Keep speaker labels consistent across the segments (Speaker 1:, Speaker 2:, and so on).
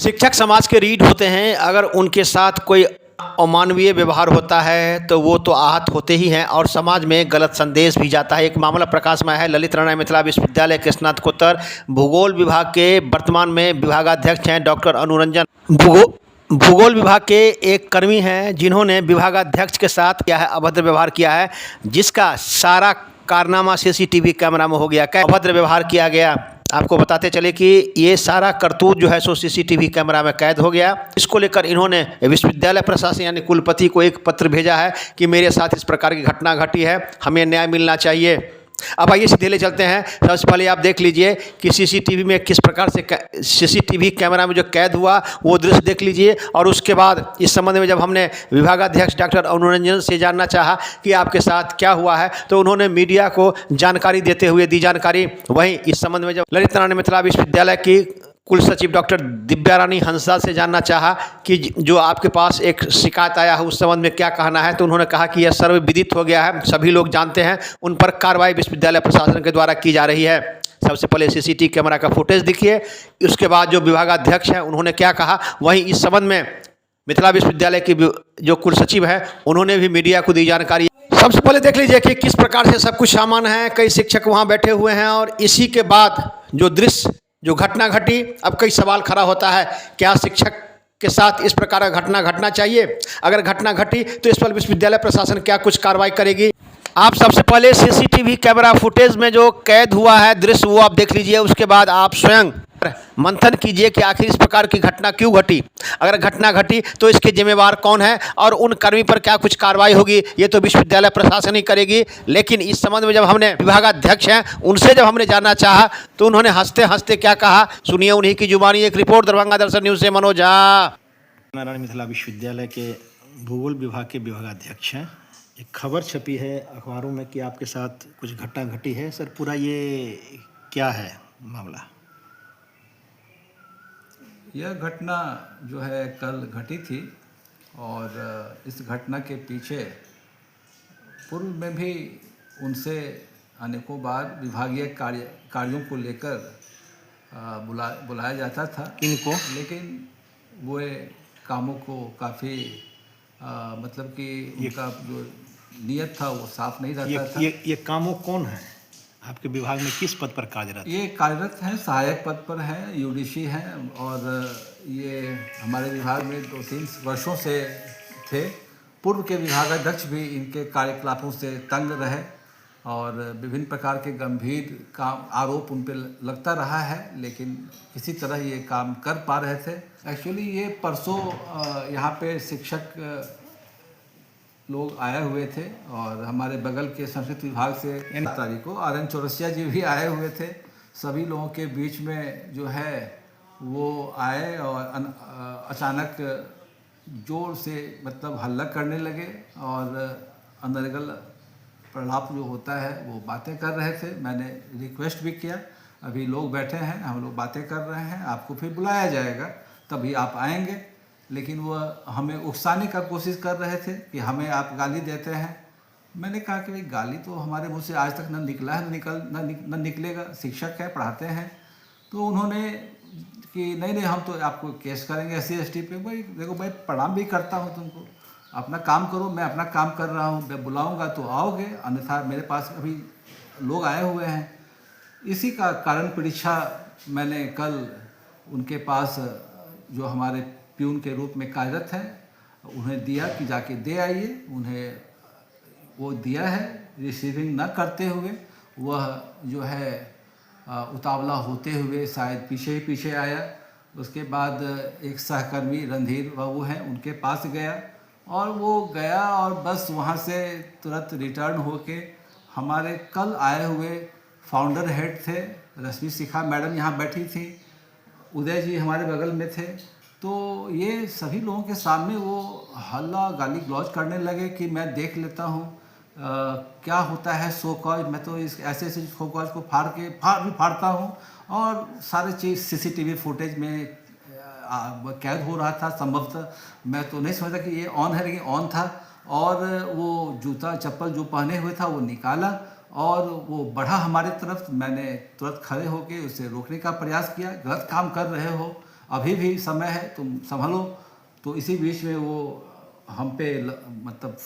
Speaker 1: शिक्षक समाज के रीढ़ होते हैं। अगर उनके साथ कोई अमानवीय व्यवहार होता है तो वो तो आहत होते ही हैं और समाज में गलत संदेश भी जाता है। एक मामला प्रकाश में है। ललित नारायण मिथिला विश्वविद्यालय के स्नातकोत्तर भूगोल विभाग के वर्तमान में विभागाध्यक्ष हैं डॉक्टर अनुरंजन। भूगोल विभाग के एक कर्मी हैं जिन्होंने विभागाध्यक्ष के साथ किया है अभद्र व्यवहार किया है, जिसका सारा कारनामा सीसीटीवी कैमरा में हो गया। क्या अभद्र व्यवहार किया गया, आपको बताते चले कि ये सारा करतूत जो है सो सीसीटीवी कैमरा में कैद हो गया। इसको लेकर इन्होंने विश्वविद्यालय प्रशासन यानी कुलपति को एक पत्र भेजा है कि मेरे साथ इस प्रकार की घटना घटी है, हमें न्याय मिलना चाहिए। अब आइए सीधे ले चलते हैं। सबसे पहले आप देख लीजिए कि सीसीटीवी में किस प्रकार से सीसीटीवी कैमरा में जो कैद हुआ वो दृश्य देख लीजिए। और उसके बाद इस संबंध में जब हमने विभागाध्यक्ष डॉक्टर अनुरंजन से जानना चाहा कि आपके साथ क्या हुआ है, तो उन्होंने मीडिया को जानकारी देते हुए दी जानकारी। वहीं इस संबंध में जब ललित नारायण मिथिला विश्वविद्यालय की कुल सचिव डॉक्टर दिव्या रानी हंसा से जानना चाहा कि जो आपके पास एक शिकायत आया है उस संबंध में क्या कहना है, तो उन्होंने कहा कि यह सर्वविदित हो गया है, सभी लोग जानते हैं, उन पर कार्रवाई विश्वविद्यालय प्रशासन के द्वारा की जा रही है। सबसे पहले सीसीटीवी कैमरा का फुटेज देखिए, उसके बाद जो विभागाध्यक्ष हैं उन्होंने क्या कहा। वहीं इस संबंध में मिथिला विश्वविद्यालय की जो कुल सचिव है उन्होंने भी मीडिया को दी जानकारी। सबसे पहले देख लीजिए कि किस प्रकार से सब कुछ सामान है, कई शिक्षक वहाँ बैठे हुए हैं और इसी के बाद जो दृश्य जो घटना घटी। अब कई सवाल खड़ा होता है, क्या शिक्षक के साथ इस प्रकार का घटना घटना चाहिए? अगर घटना घटी तो इस पर विश्वविद्यालय प्रशासन क्या कुछ कार्रवाई करेगी? आप सबसे पहले सीसीटीवी कैमरा फुटेज में जो कैद हुआ है दृश्य वो आप देख लीजिए। उसके बाद आप स्वयं मंथन कीजिए कि आखिर इस प्रकार की घटना क्यों घटी। अगर घटना घटी तो इसके जिम्मेवार कौन है और उन कर्मी पर क्या कुछ कार्रवाई होगी, ये तो विश्वविद्यालय प्रशासन ही करेगी। लेकिन इस संबंध में जब हमने विभागाध्यक्ष हैं उनसे जब हमने जानना चाहा तो उन्होंने हंसते हंसते क्या कहा, सुनिए उन्हीं की जुबानी। एक रिपोर्ट दरभंगा दर्शन न्यूज से मनोज झा।
Speaker 2: नारायण मिथिला विश्वविद्यालय के भूगोल विभाग के विभागाध्यक्ष हैं। एक खबर छपी है अखबारों में कि आपके साथ कुछ घटना घटी है। सर पूरा ये क्या है मामला?
Speaker 3: यह घटना जो है कल घटी थी और इस घटना के पीछे पूर्व में भी उनसे अनेकों बार विभागीय कार्यों को लेकर बुलाया जाता था
Speaker 2: इनको,
Speaker 3: लेकिन वो कामों को काफ़ी मतलब कि उनका जो नियत था वो साफ नहीं रहता था।
Speaker 2: ये कामों कौन है आपके विभाग में, किस पद पर कार्यरत?
Speaker 3: ये कार्यरत हैं, सहायक पद पर हैं, यूडीसी हैं और ये हमारे विभाग में 2-3 वर्षों से थे। पूर्व के विभागाध्यक्ष भी इनके कार्यकलापों से तंग रहे और विभिन्न प्रकार के गंभीर काम आरोप उन पर लगता रहा है, लेकिन किसी तरह ये काम कर पा रहे थे। एक्चुअली ये परसों यहाँ पे शिक्षक लोग आए हुए थे और हमारे बगल के संस्कृत विभाग से 9 तारीख को RN चौरसिया जी भी आए हुए थे। सभी लोगों के बीच में जो है वो आए और अचानक जोर से मतलब हल्ला करने लगे और अनर्गल प्रलाप जो होता है वो बातें कर रहे थे। मैंने रिक्वेस्ट भी किया, अभी लोग बैठे हैं, हम लोग बातें कर रहे हैं, आपको फिर बुलाया जाएगा तभी आप आएंगे। लेकिन वह हमें उकसाने का कोशिश कर रहे थे कि हमें आप गाली देते हैं। मैंने कहा कि भाई गाली तो हमारे मुंह से आज तक न निकला है, न निकलेगा, शिक्षक है, पढ़ाते हैं। तो उन्होंने कि नहीं हम तो आपको केस करेंगे SC/ST पे। भाई देखो भाई, प्रणाम भी करता हूँ तुमको, अपना काम करो, मैं अपना काम कर रहा हूँ, मैं बुलाऊँगा तो आओगे, अन्यथा मेरे पास अभी लोग आए हुए हैं। इसी का कारण परीक्षा मैंने कल उनके पास जो हमारे प्यून के रूप में कार्यरत हैं उन्हें दिया कि जाके दे आइए। उन्हें वो दिया है, रिसीविंग न करते हुए वह जो है उतावला होते हुए शायद पीछे आया। उसके बाद एक सहकर्मी रणधीर बाबू हैं, उनके पास गया और वो गया और बस वहाँ से तुरंत रिटर्न होके हमारे कल आए हुए फाउंडर हेड थे, रश्मि शिखा मैडम यहाँ बैठी थी, उदय जी हमारे बगल में थे। तो ये सभी लोगों के सामने वो हल्ला गाली गलौज करने लगे कि मैं देख लेता हूँ क्या होता है शो कॉज। मैं तो इस ऐसे शो कॉज को फाड़ता हूँ और सारे चीज़ सीसीटीवी फुटेज में कैद हो रहा था। संभवतः मैं तो नहीं समझता कि ये ऑन है, लेकिन ऑन था। और वो जूता चप्पल जो पहने हुए था वो निकाला और वो बढ़ा हमारे तरफ। मैंने तुरंत खड़े होकर उसे रोकने का प्रयास किया, गलत काम कर रहे हो, अभी भी समय है, तुम संभलो। तो इसी बीच में वो हम पे मतलब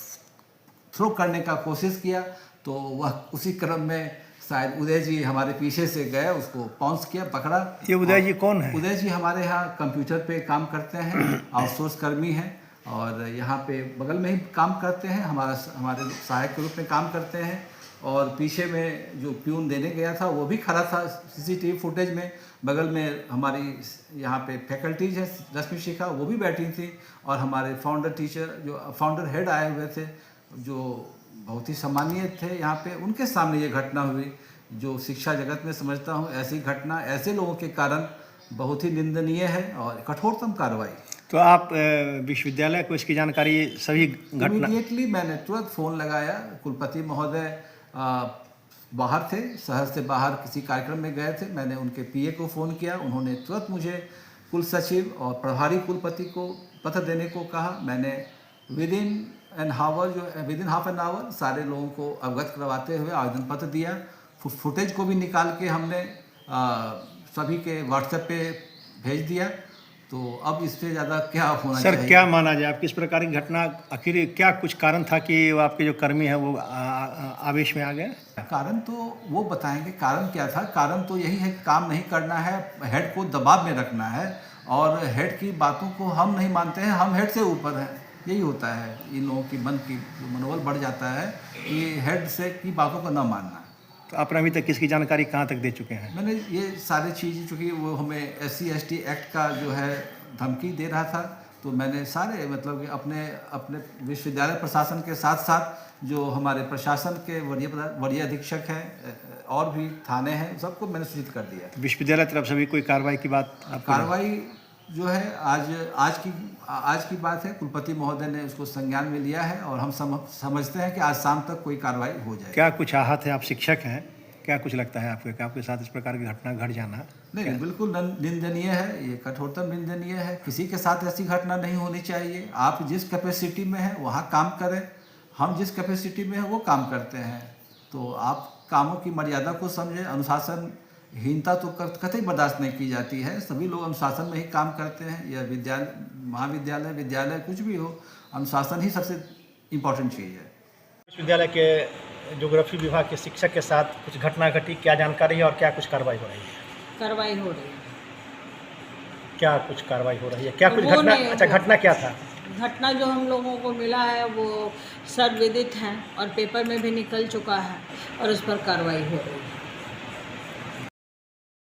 Speaker 3: थ्रो करने का कोशिश किया, तो वह उसी क्रम में शायद उदय जी हमारे पीछे से गए, उसको पाउंस किया, पकड़ा।
Speaker 2: ये उदय जी कौन है?
Speaker 3: उदय जी हमारे यहाँ कंप्यूटर पे काम करते हैं, आउटसोर्स कर्मी हैं और यहाँ पे बगल में ही काम करते हैं, हमारे सहायक के रूप में काम करते हैं। और पीछे में जो प्यून देने गया था वो भी खड़ा था सीसीटीवी फुटेज में। बगल में हमारी यहाँ पे फैकल्टीज है रश्मि शिखा, वो भी बैठी थी, और हमारे फाउंडर टीचर जो फाउंडर हेड आए हुए थे, जो बहुत ही सम्मानीय थे यहाँ पे, उनके सामने ये घटना हुई, जो शिक्षा जगत में समझता हूँ ऐसी घटना ऐसे लोगों के कारण बहुत ही निंदनीय है और कठोरतम कार्रवाई।
Speaker 2: तो आप विश्वविद्यालय को इसकी जानकारी सभी घटना
Speaker 3: इमीडिएटली मैंने तुरंत फ़ोन लगाया। कुलपति महोदय बाहर थे, शहर से बाहर किसी कार्यक्रम में गए थे। मैंने उनके पीए को फ़ोन किया, उन्होंने तुरंत मुझे कुल सचिव और प्रभारी कुलपति को पत्र देने को कहा। मैंने with in half an hour सारे लोगों को अवगत करवाते हुए आवेदन पत्र दिया। फुटेज को भी निकाल के हमने सभी के व्हाट्सएप पे भेज दिया। तो अब इससे ज़्यादा क्या होना चाहिए?
Speaker 2: सर, क्या माना जाए, आप किस प्रकार की घटना, आखिर क्या कुछ कारण था कि वो आपके जो कर्मी हैं वो आवेश में आ गए?
Speaker 3: कारण तो वो बताएंगे, कारण क्या था। कारण तो यही है कि काम नहीं करना है, हेड को दबाव में रखना है, और हेड की बातों को हम नहीं मानते हैं, हम हेड से ऊपर हैं। यही होता है, इन लोगों की मन की जो मनोबल बढ़ जाता है कि हेड से की बातों को न मानना।
Speaker 2: तो आपने अभी तक किसकी जानकारी कहाँ तक दे चुके हैं?
Speaker 3: मैंने ये सारी चीज़ें, चूँकि वो हमें SC/ST एक्ट का जो है धमकी दे रहा था, तो मैंने सारे मतलब कि अपने विश्वविद्यालय प्रशासन के साथ साथ जो हमारे प्रशासन के वरीय अधीक्षक हैं और भी थाने हैं, सबको मैंने सूचित कर दिया।
Speaker 2: विश्वविद्यालय तरफ से भी कोई कार्रवाई की बात?
Speaker 3: कार्रवाई जो है आज की बात है, कुलपति महोदय ने उसको संज्ञान में लिया है और हम समझते हैं कि आज शाम तक कोई कार्रवाई हो जाए।
Speaker 2: क्या कुछ आहत है? आप शिक्षक हैं, क्या कुछ लगता है आपको कि आपके साथ इस प्रकार की घटना घट जाना?
Speaker 3: नहीं, बिल्कुल निंदनीय है, ये कठोरतम निंदनीय है। किसी के साथ ऐसी घटना नहीं होनी चाहिए। आप जिस कैपेसिटी में हैं वहाँ काम करें, हम जिस कैपेसिटी में हैं वो काम करते हैं। तो आप कामों की मर्यादा को समझें। अनुशासनहीनता तो कतई बर्दाश्त नहीं की जाती है। सभी लोग अनुशासन में ही काम करते हैं। यह विद्यालय, महाविद्यालय, विद्यालय कुछ भी हो, अनुशासन ही सबसे इम्पोर्टेंट चीज़ है।
Speaker 2: विश्वविद्यालय के ज्योग्राफी विभाग के शिक्षक के साथ कुछ घटना घटी, क्या जानकारी है और क्या कुछ कार्रवाई हो रही है?
Speaker 4: कार्रवाई हो रही है।
Speaker 2: क्या कुछ कार्रवाई हो रही है? क्या कुछ घटना? अच्छा, घटना क्या था?
Speaker 4: घटना जो हम लोगों को मिला है वो सर्वविदित है और पेपर में भी निकल चुका है और उस पर कार्रवाई हो रही है।